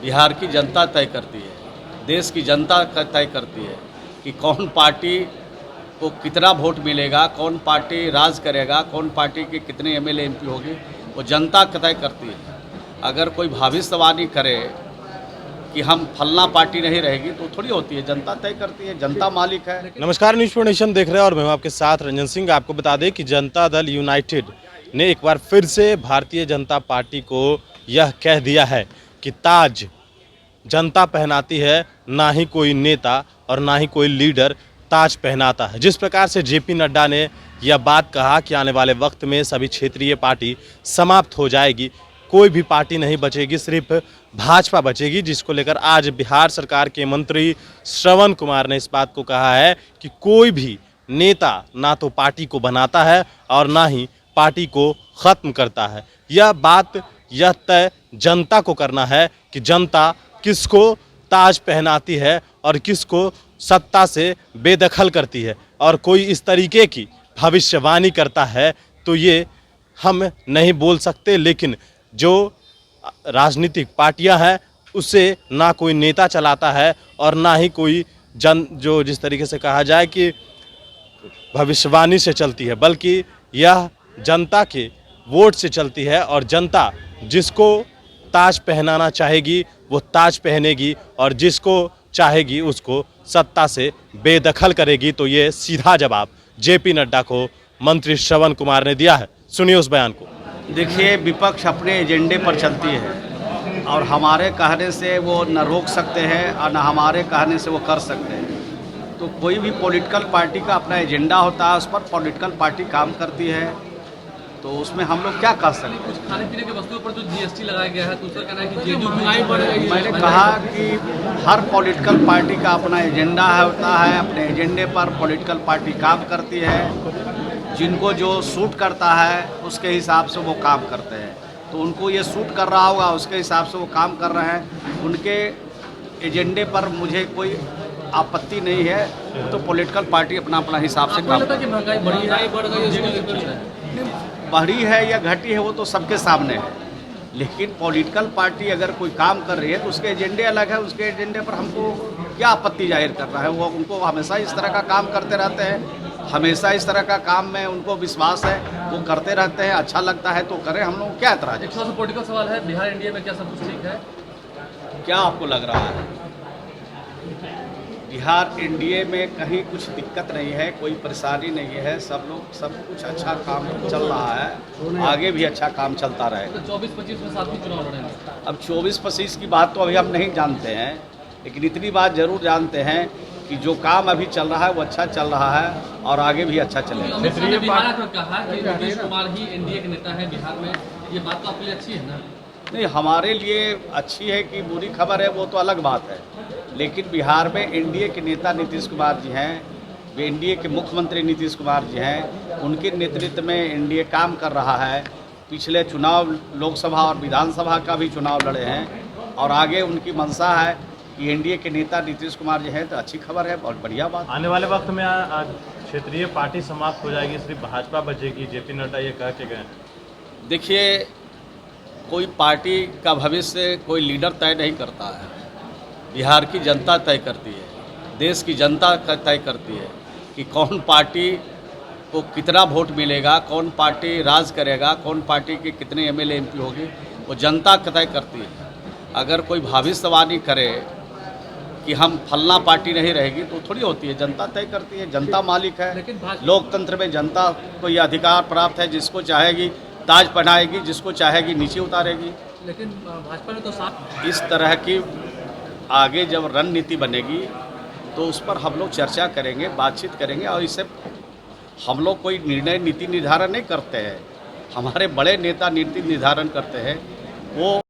बिहार की जनता तय करती है, देश की जनता तय करती है कि कौन पार्टी को कितना वोट मिलेगा, कौन पार्टी राज करेगा, कौन पार्टी के कितने एमएलए एमपी होगी, वो जनता तय करती है। अगर कोई भविष्यवाणी करे कि हम फलना पार्टी नहीं रहेगी तो थोड़ी होती है, जनता तय करती है, जनता मालिक है। नमस्कार, न्यूज़ नेशन देख रहे हैं और मैं हूं आपके साथ रंजन सिंह। आपको बता दें कि जनता दल यूनाइटेड ने एक बार फिर से भारतीय जनता पार्टी को यह कह दिया है कि ताज जनता पहनाती है, ना ही कोई नेता और ना ही कोई लीडर ताज पहनाता है। जिस प्रकार से जेपी नड्डा ने यह बात कहा कि आने वाले वक्त में सभी क्षेत्रीय पार्टी समाप्त हो जाएगी, कोई भी पार्टी नहीं बचेगी, सिर्फ भाजपा बचेगी, जिसको लेकर आज बिहार सरकार के मंत्री श्रवण कुमार ने इस बात को कहा है कि कोई भी नेता ना तो पार्टी को बनाता है और ना ही पार्टी को ख़त्म करता है। यह तय जनता को करना है कि जनता किसको ताज पहनाती है और किसको सत्ता से बेदखल करती है। और कोई इस तरीके की भविष्यवाणी करता है तो ये हम नहीं बोल सकते, लेकिन जो राजनीतिक पार्टियां हैं उसे ना कोई नेता चलाता है और ना ही कोई जो जिस तरीके से कहा जाए कि भविष्यवाणी से चलती है, बल्कि यह जनता के वोट से चलती है। और जनता जिसको ताज पहनाना चाहेगी वो ताज पहनेगी और जिसको चाहेगी उसको सत्ता से बेदखल करेगी। तो ये सीधा जवाब जेपी नड्डा को मंत्री श्रवण कुमार ने दिया है। सुनिए उस बयान को। देखिए, विपक्ष अपने एजेंडे पर चलती है और हमारे कहने से वो न रोक सकते हैं और न हमारे कहने से वो कर सकते हैं। तो कोई भी पॉलिटिकल पार्टी का अपना एजेंडा होता है, उस पर पॉलिटिकल पार्टी काम करती है, तो उसमें हम लोग क्या कर सकते हैं। कुछ खाने पीने की वस्तुओं पर जो जीएसटी लगाया गया है, दूसरा कहना है कि जो महंगाई बढ़ रही है। मैंने कहा कि हर पॉलिटिकल पार्टी का अपना एजेंडा होता है, अपने एजेंडे पर पॉलिटिकल पार्टी काम करती है। जिनको जो सूट करता है उसके हिसाब से वो काम करते हैं, तो उनको ये सूट कर रहा होगा, उसके हिसाब से वो काम कर रहे हैं। उनके एजेंडे पर मुझे कोई आपत्ति नहीं है, तो पॉलिटिकल पार्टी अपना अपना हिसाब से काम कि महंगाई बढ़ गई है, बढ़ी है या घटी है वो तो सबके सामने है। लेकिन पॉलिटिकल पार्टी अगर कोई काम कर रही है तो उसके एजेंडे अलग है, उसके एजेंडे पर हमको क्या आपत्ति जाहिर करना है। वो उनको हमेशा इस तरह का काम करते रहते हैं, हमेशा इस तरह का काम में उनको विश्वास है, वो करते रहते हैं, अच्छा लगता है तो करें, हम लोग क्या एतराज है। एक थोड़ा सा पॉलिटिकल सवाल है, बिहार इंडिया में क्या सब कुछ ठीक है? क्या आपको लग रहा है? बिहार एनडीए में कहीं कुछ दिक्कत नहीं है, कोई परेशानी नहीं है, सब कुछ अच्छा काम चल रहा है, आगे भी अच्छा काम चलता रहेगा। तो 24-25 में साथ ही चुनाव लड़ेंगे। अब 24-25 की बात तो अभी हम नहीं जानते हैं, लेकिन इतनी बात जरूर जानते हैं कि जो काम अभी चल रहा है वो अच्छा चल रहा है और आगे भी अच्छा चलेगा। बिहार में कहा कि नीतीश कुमार ही एनडीए के नेता है बिहार में, ये बात तो आपके लिए अच्छी है ना? नहीं, हमारे लिए अच्छी है कि बुरी खबर है वो तो अलग बात है, लेकिन बिहार में एनडीए के नेता नीतीश कुमार जी हैं, एनडीए के मुख्यमंत्री नीतीश कुमार जी हैं, उनके नेतृत्व में एनडीए काम कर रहा है। पिछले चुनाव लोकसभा और विधानसभा का भी चुनाव लड़े हैं और आगे उनकी मंशा है कि एनडीए के नेता नीतीश कुमार जी हैं, तो अच्छी खबर है, बहुत बढ़िया बात। आने वाले वक्त में क्षेत्रीय पार्टी समाप्त हो जाएगी, सिर्फ भाजपा बचेगी, जेपी नड्डा ये कह के गए। देखिए, कोई पार्टी का भविष्य कोई लीडर तय नहीं करता है, बिहार की जनता तय करती है, देश की जनता तय करती है कि कौन पार्टी को कितना वोट मिलेगा, कौन पार्टी राज करेगा, कौन पार्टी के कितने एमएलए एमपी होगी, वो जनता तय करती है। अगर कोई भविष्यवाणी करे कि हम फलना पार्टी नहीं रहेगी तो थोड़ी होती है, जनता तय करती है, जनता मालिक है। लोकतंत्र में जनता को ये अधिकार प्राप्त है, जिसको चाहेगी ताज पहनाएगी, जिसको चाहेगी नीचे उतारेगी। लेकिन भाजपा ने तो साथ इस तरह की आगे जब रणनीति बनेगी तो उस पर हम लोग चर्चा करेंगे, बातचीत करेंगे, और इससे हम लोग कोई नीति निर्धारण नहीं करते हैं, हमारे बड़े नेता नीति निर्धारण करते हैं। वो